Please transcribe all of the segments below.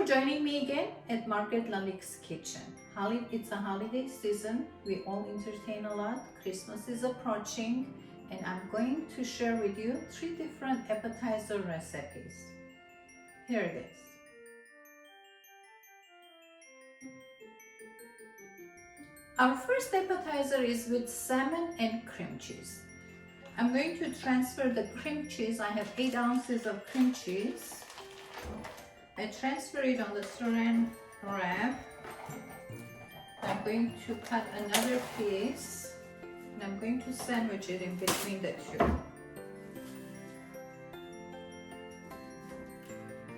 for joining me again at Margaret LALIK'S kitchen. It's a holiday season. We all entertain a lot. Christmas is approaching, and I'm going to share with you 3 different appetizer recipes. Here it is. Our first appetizer is with salmon and cream cheese. I'm going to transfer the cream cheese. I have 8 ounces of cream cheese. I transfer it on the saran wrap. I'm going to cut another piece and I'm going to sandwich it in between the two.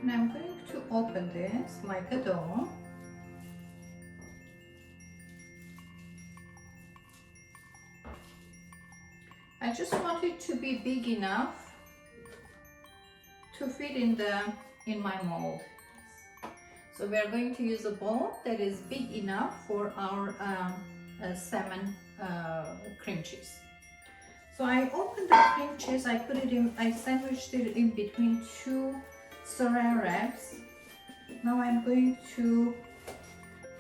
And I'm going to open this like a dough. I just want it to be big enough to fit in my mold. So we are going to use a bowl that is big enough for our salmon cream cheese. So I opened the cream cheese, I sandwiched it in between 2 saran wraps. Now I'm going to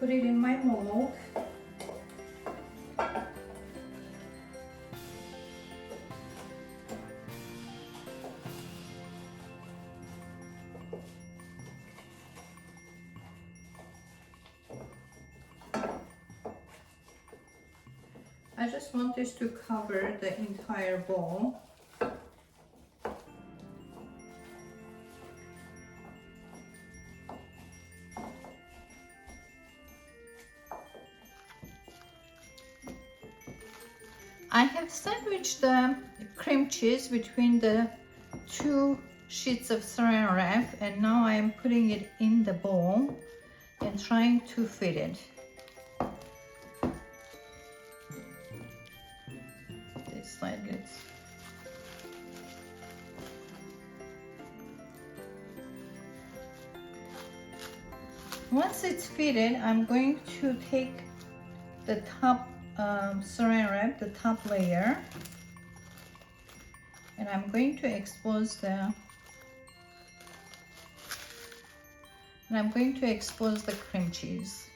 put it in my mold. I just want this to cover the entire bowl. I have sandwiched the cream cheese between the 2 sheets of saran wrap, and now I am putting it in the bowl and trying to fit it. Like it. Once it's fitted, I'm going to take the top saran wrap, the top layer, and I'm going to expose the cream cheese.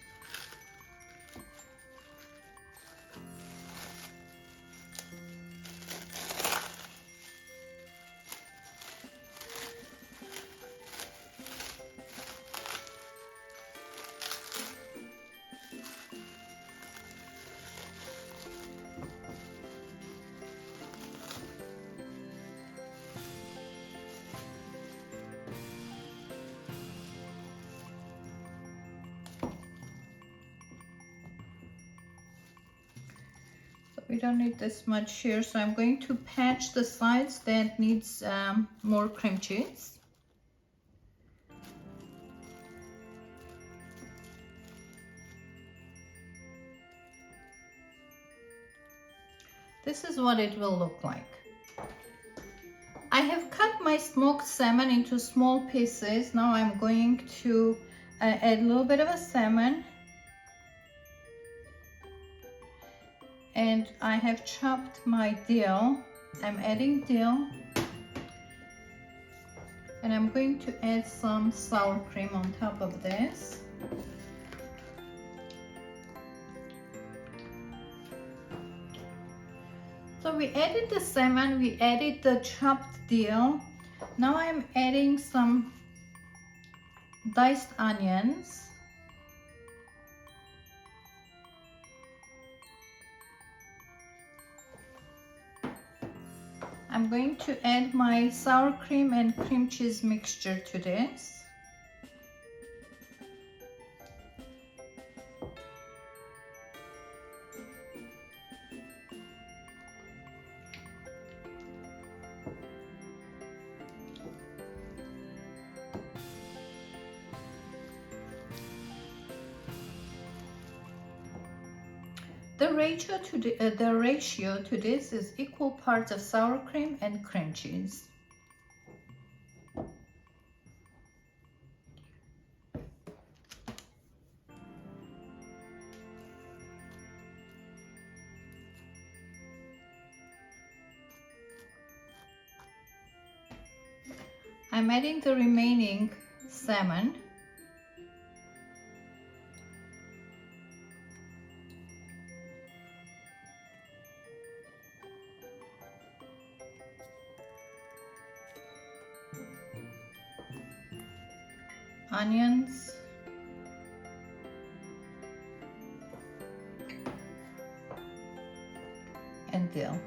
We don't need this much here, so I'm going to patch the sides that needs more cream cheese. This is what it will look like. I have cut my smoked salmon into small pieces. Now I'm going to add a little bit of a salmon. And I have chopped my dill. I'm adding dill. And I'm going to add some sour cream on top of this. So we added the salmon, we added the chopped dill. Now I'm adding some diced onions. I'm going to add my sour cream and cream cheese mixture to this. The ratio to this is equal parts of sour cream and cream cheese. I'm adding the remaining salmon. onions, and dill.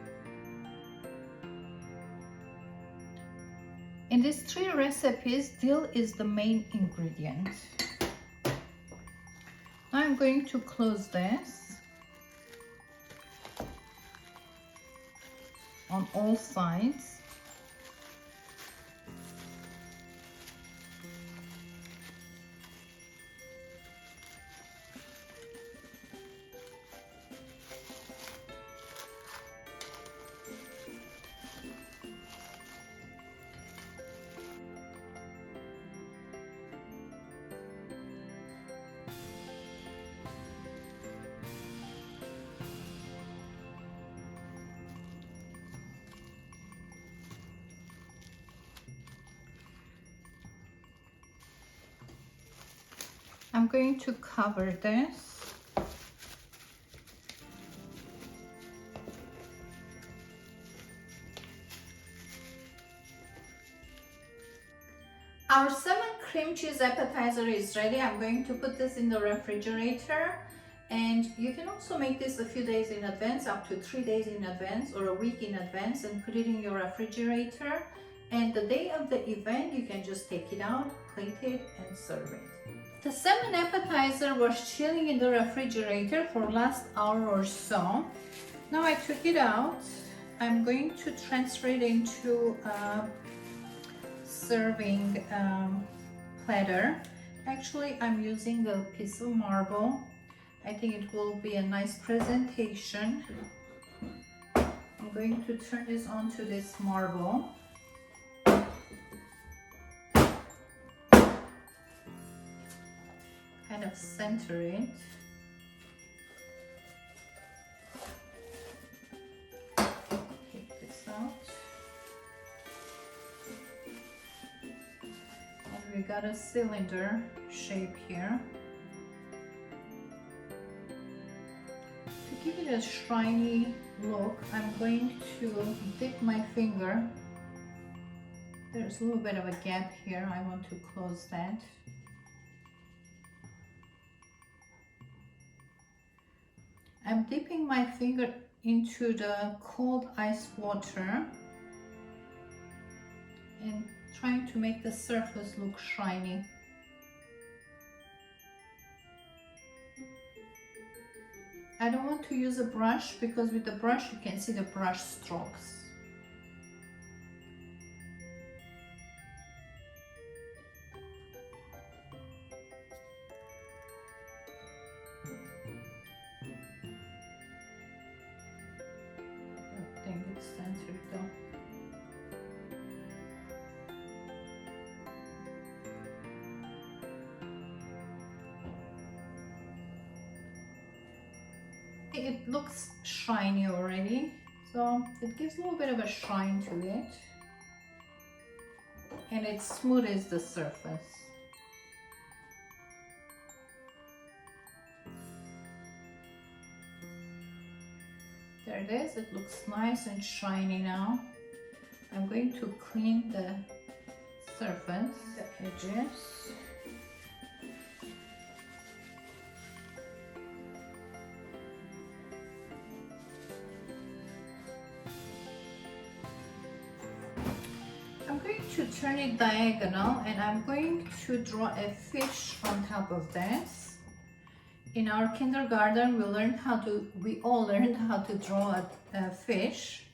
In these 3 recipes, dill is the main ingredient. Now I'm going to close this on all sides. I'm going to cover this. Our salmon cream cheese appetizer is ready. I'm going to put this in the refrigerator, and you can also make this a few days in advance, up to 3 days in advance or a week in advance, and put it in your refrigerator. And the day of the event, you can just take it out, plate it, and serve it. The salmon appetizer was chilling in the refrigerator for last hour or so. Now I took it out. I'm going to transfer it into a serving platter. Actually, I'm using a piece of marble. I think it will be a nice presentation. I'm going to turn this onto this marble. Kind of center it. Take this out. And we got a cylinder shape here. To give it a shiny look, I'm going to dip my finger. There's a little bit of a gap here. I want to close that. I'm dipping my finger into the cold ice water and trying to make the surface look shiny. I don't want to use a brush because with the brush you can see the brush strokes. It looks shiny already, so it gives a little bit of a shine to it, and it smooths the surface. There it is. It looks nice and shiny now. I'm going to clean the surface, the edges. I'm going to turn it diagonal, and I'm going to draw a fish on top of this. In our kindergarten, we all learned how to draw a fish.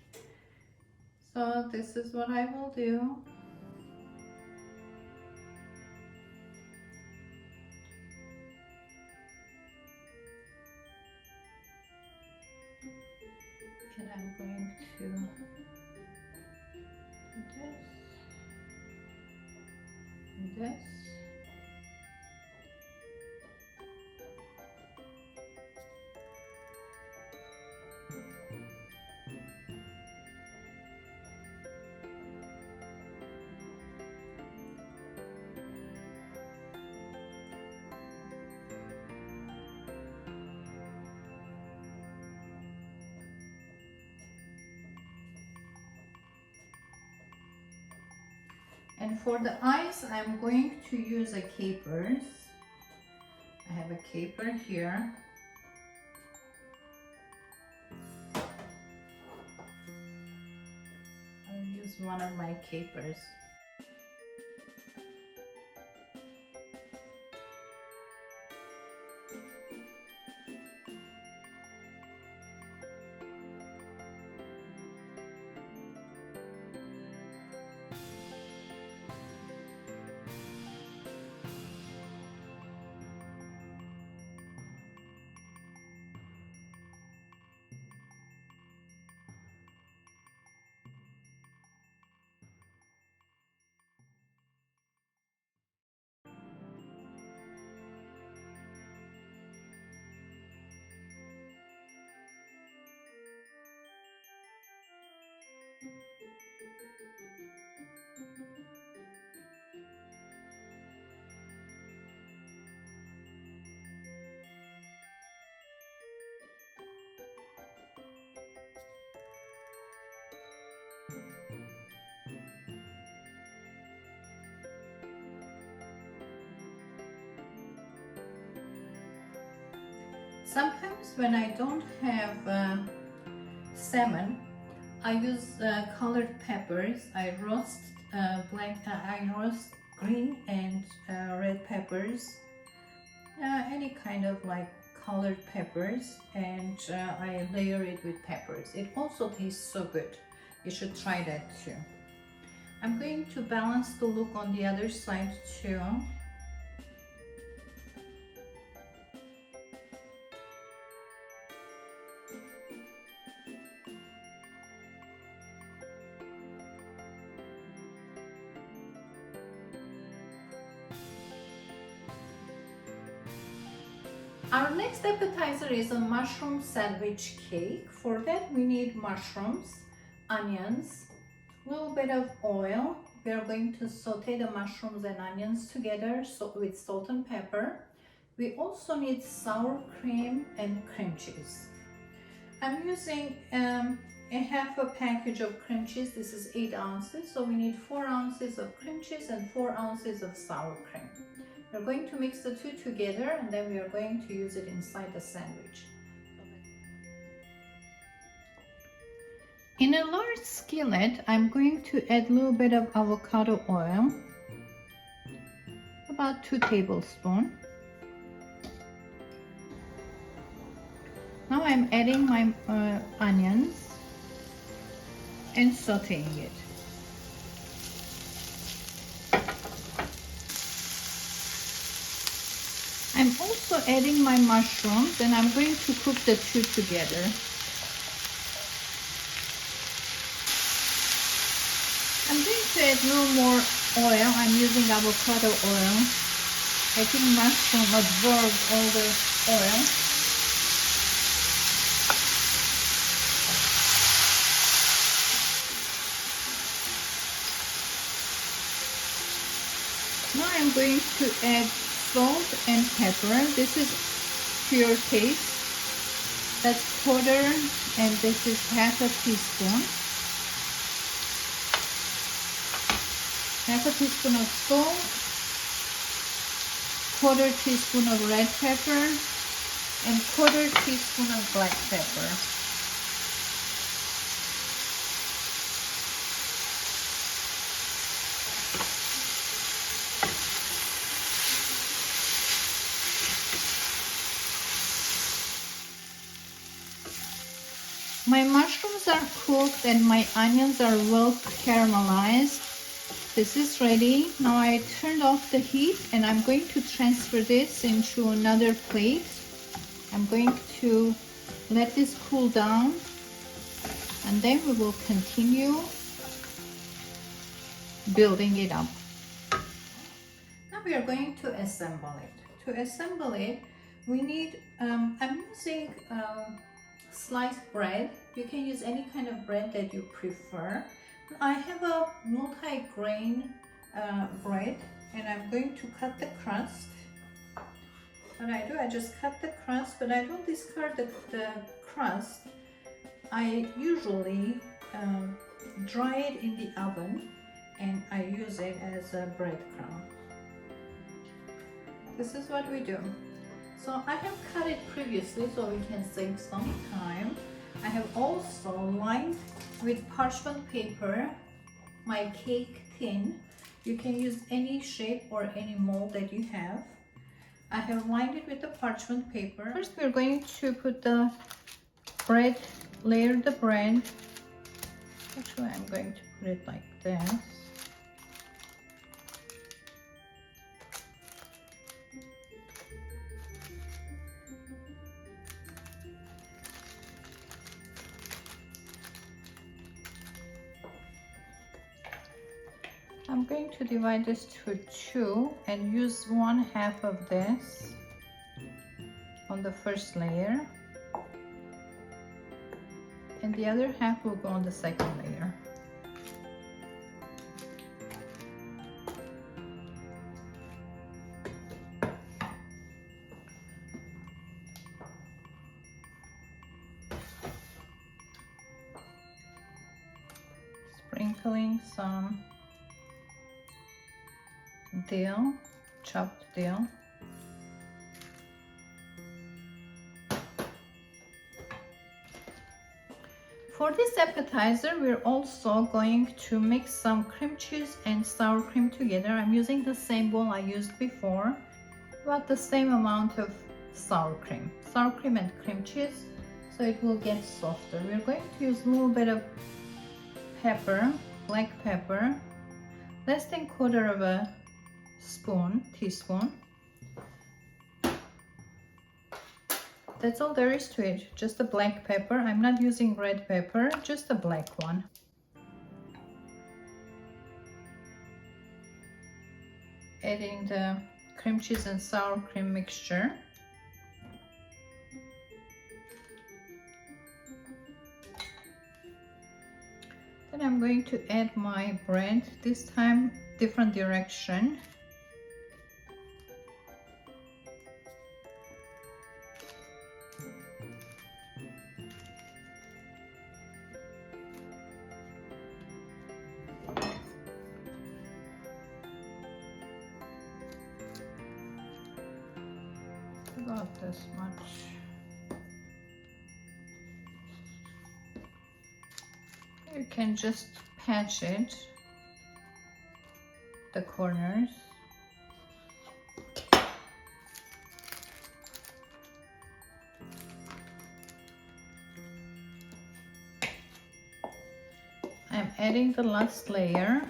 So this is what I will do. And I'm going to do this and this. And And for the eyes, I'm going to use a capers. I have a caper here. I'll use one of my capers. Sometimes when I don't have salmon, I use colored peppers. I roast green and red peppers, any kind of like colored peppers, and I layer it with peppers. It also tastes so good. You should try that too. I'm going to balance the look on the other side too. Our next appetizer is a mushroom sandwich cake. For that we need mushrooms, onions, a little bit of oil. We are going to saute the mushrooms and onions together with salt and pepper. We also need sour cream and cream cheese. I'm using a half a package of cream cheese. This is 8 ounces, so we need 4 ounces of cream cheese and 4 ounces of sour cream. We're going to mix the two together and then we are going to use it inside the sandwich. In a large skillet, I'm going to add a little bit of avocado oil, about 2 tablespoons. Now I'm adding my onions and sauteing it. I'm also adding my mushrooms and I'm going to cook the two together. I'm going to add a little more oil. I'm using avocado oil. I think mushroom absorbs all the oil. Now I'm going to add salt and pepper. This is to your taste. That's quarter and this is half a teaspoon. Half a teaspoon of salt, quarter teaspoon of red pepper, and quarter teaspoon of black pepper. My mushrooms are cooked and my onions are well caramelized. This is ready. Now I turned off the heat and I'm going to transfer this into another plate. I'm going to let this cool down and then we will continue building it up. Now we are going to assemble it. To assemble it, we need, I'm using sliced bread. You can use any kind of bread that you prefer. I have a multi-grain bread and I'm going to cut the crust. What I do, I just cut the crust, but I don't discard the crust. I usually dry it in the oven and I use it as a breadcrumb. This is what we do. So I have cut it previously so we can save some time. I have also lined with parchment paper my cake tin. You can use any shape or any mold that you have. I have lined it with the parchment paper. First we're going to put the bread, layer the bread. Actually I'm going to put it like this. I'm going to divide this to two and use 1/2 of this on the first layer, and the other half will go on the second layer. Sprinkling some dill, chopped dill. For this appetizer, we're also going to mix some cream cheese and sour cream together. I'm using the same bowl I used before, about the same amount of sour cream and cream cheese, so it will get softer. We're going to use a little bit of pepper, black pepper, less than 1/4 of a teaspoon. That's all there is to it, just the black pepper. I'm not using red pepper, just the black one. Adding the cream cheese and sour cream mixture. Then I'm going to add my bread, this time different direction. About this much. You can just patch it, the corners. I'm adding the last layer.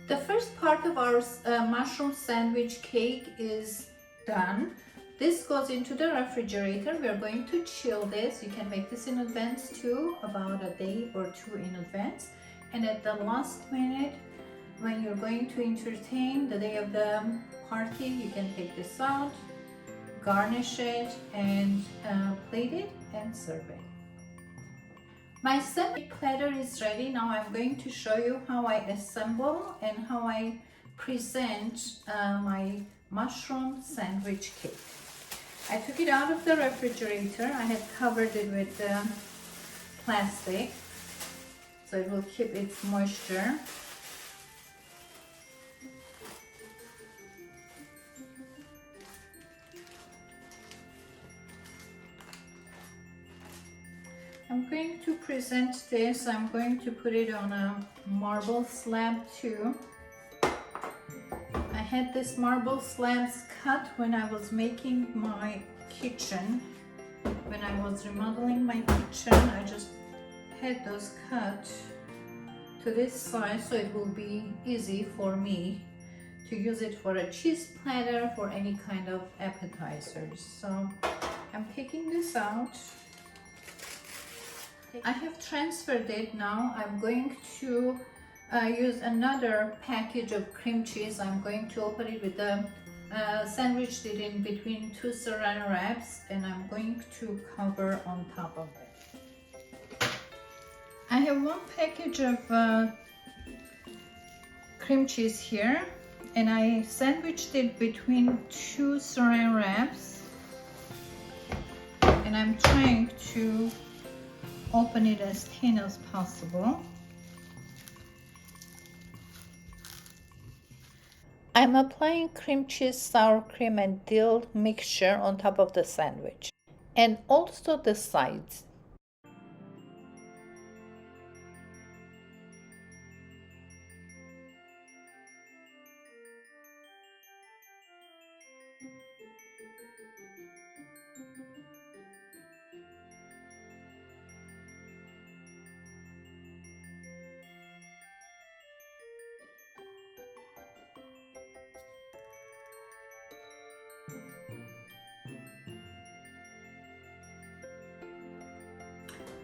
The first part of our mushroom sandwich cake is done. This goes into the refrigerator. We are going to chill this. You can make this in advance too, about a day or two in advance. And at the last minute, when you're going to entertain the day of the party, you can take this out, garnish it, and plate it and serve it. My sandwich platter is ready. Now I'm going to show you how I assemble and how I present my mushroom sandwich cake. I took it out of the refrigerator. I had covered it with plastic so it will keep its moisture. I'm going to present this. I'm going to put it on a marble slab too. I had this marble slabs cut when I was making my kitchen. When I was remodeling my kitchen, I just had those cut to this size so it will be easy for me to use it for a cheese platter, for any kind of appetizers. So I'm taking this out. I have transferred it now. I'm going to use another package of cream cheese. I'm going to open it with the sandwiched it in between two saran wraps, and I'm going to cover on top of it. I have one package of cream cheese here, and I sandwiched it between two saran wraps, and I'm trying to open it as thin as possible. I'm applying cream cheese, sour cream, and dill mixture on top of the sandwich, and also the sides.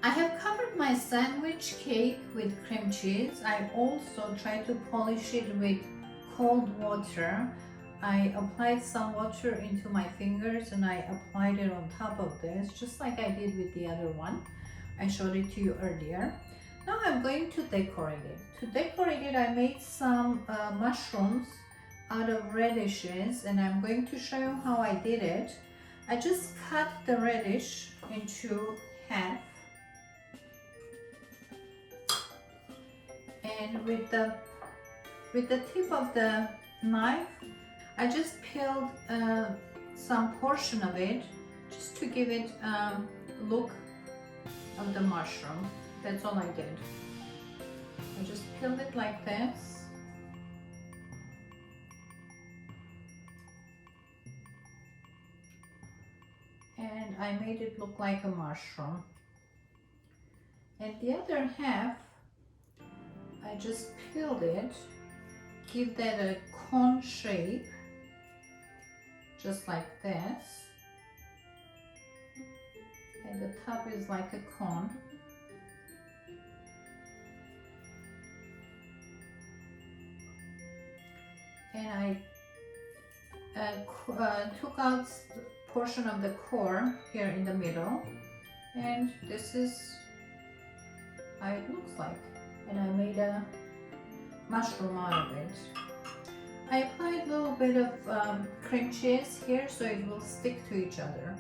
I have covered my sandwich cake with cream cheese. I also tried to polish it with cold water. I applied some water into my fingers and I applied it on top of this, just like I did with the other one. I showed it to you earlier. Now I'm going to decorate it. To decorate it, I made some mushrooms out of radishes, and I'm going to show you how I did it. I just cut the radish into half. And with the tip of the knife, I just peeled some portion of it just to give it a look of the mushroom. That's all I did. I just peeled it like this. And I made it look like a mushroom. And the other half, I just peeled it, give that a cone shape, just like this, and the top is like a cone. And I took out a portion of the core here in the middle, and this is how it looks like. And I made a mushroom out of it. I applied a little bit of cream cheese here so it will stick to each other.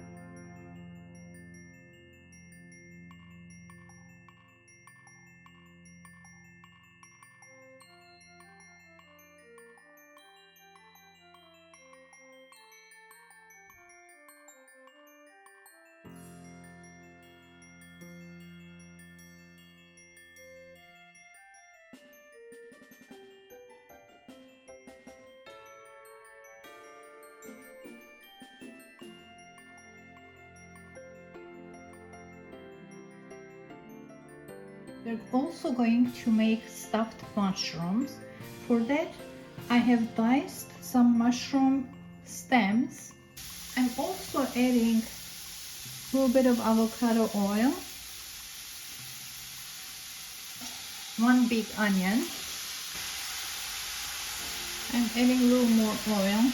We're also going to make stuffed mushrooms. For that, I have diced some mushroom stems. I'm also adding a little bit of avocado oil, 1 big onion. I'm adding a little more oil.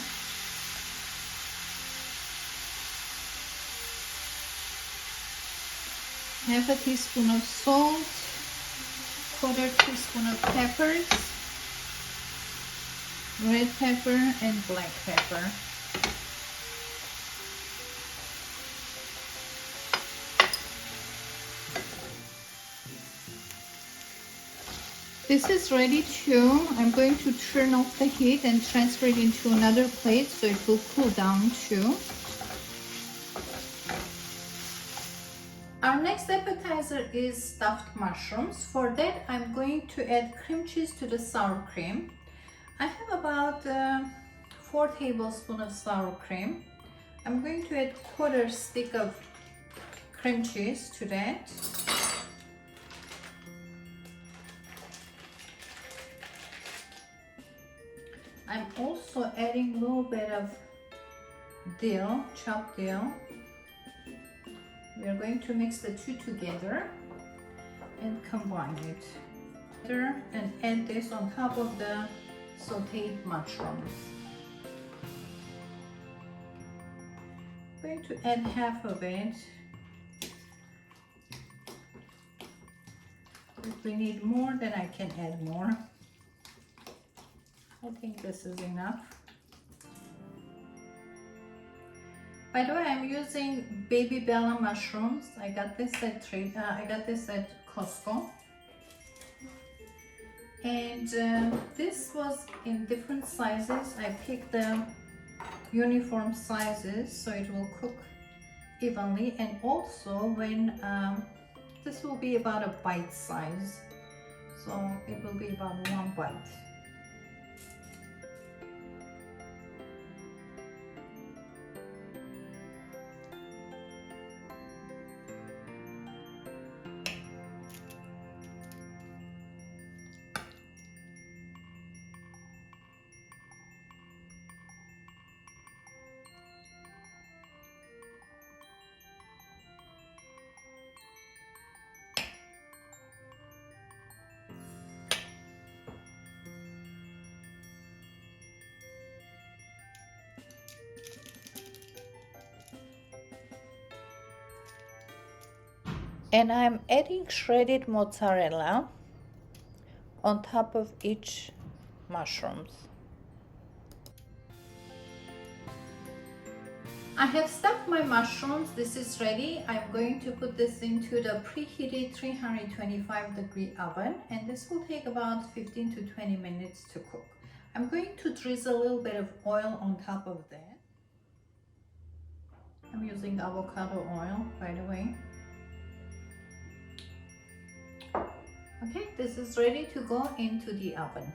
Half a teaspoon of salt, 1/4 teaspoon of peppers, red pepper and black pepper. This is ready too. I'm going to turn off the heat and transfer it into another plate so it will cool down too. Our next appetizer is stuffed mushrooms. For that, I'm going to add cream cheese to the sour cream. I have about 4 tablespoons of sour cream. I'm going to add quarter stick of cream cheese to that. I'm also adding a little bit of dill, chopped dill. We are going to mix the two together and combine it. And add this on top of the sauteed mushrooms. I'm going to add half of it. If we need more, then I can add more. I think this is enough. By the way, I'm using baby bella mushrooms. I got this at Costco, and this was in different sizes. I picked the uniform sizes so it will cook evenly, and also when this will be about a bite size, so it will be about 1 bite. And I'm adding shredded mozzarella on top of each mushrooms. I have stuffed my mushrooms. This is ready. I'm going to put this into the preheated 325-degree oven, and this will take about 15 to 20 minutes to cook. I'm going to drizzle a little bit of oil on top of that. I'm using avocado oil, by the way. Okay, this is ready to go into the oven.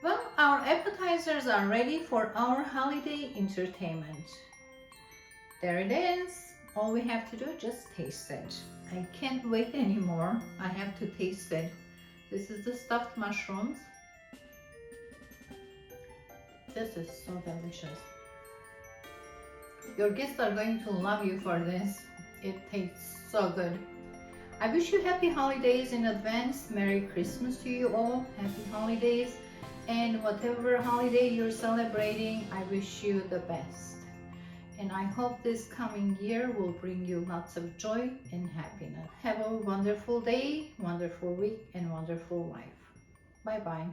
Well, our appetizers are ready for our holiday entertainment. There it is. All we have to do is just taste it. I can't wait anymore. I have to taste it. This is the stuffed mushrooms. This is so delicious. Your guests are going to love you for this. It tastes so good. I wish you happy holidays in advance. Merry Christmas to you all. Happy holidays. And whatever holiday you're celebrating, I wish you the best. And I hope this coming year will bring you lots of joy and happiness. Have a wonderful day, wonderful week, and wonderful life. Bye-bye.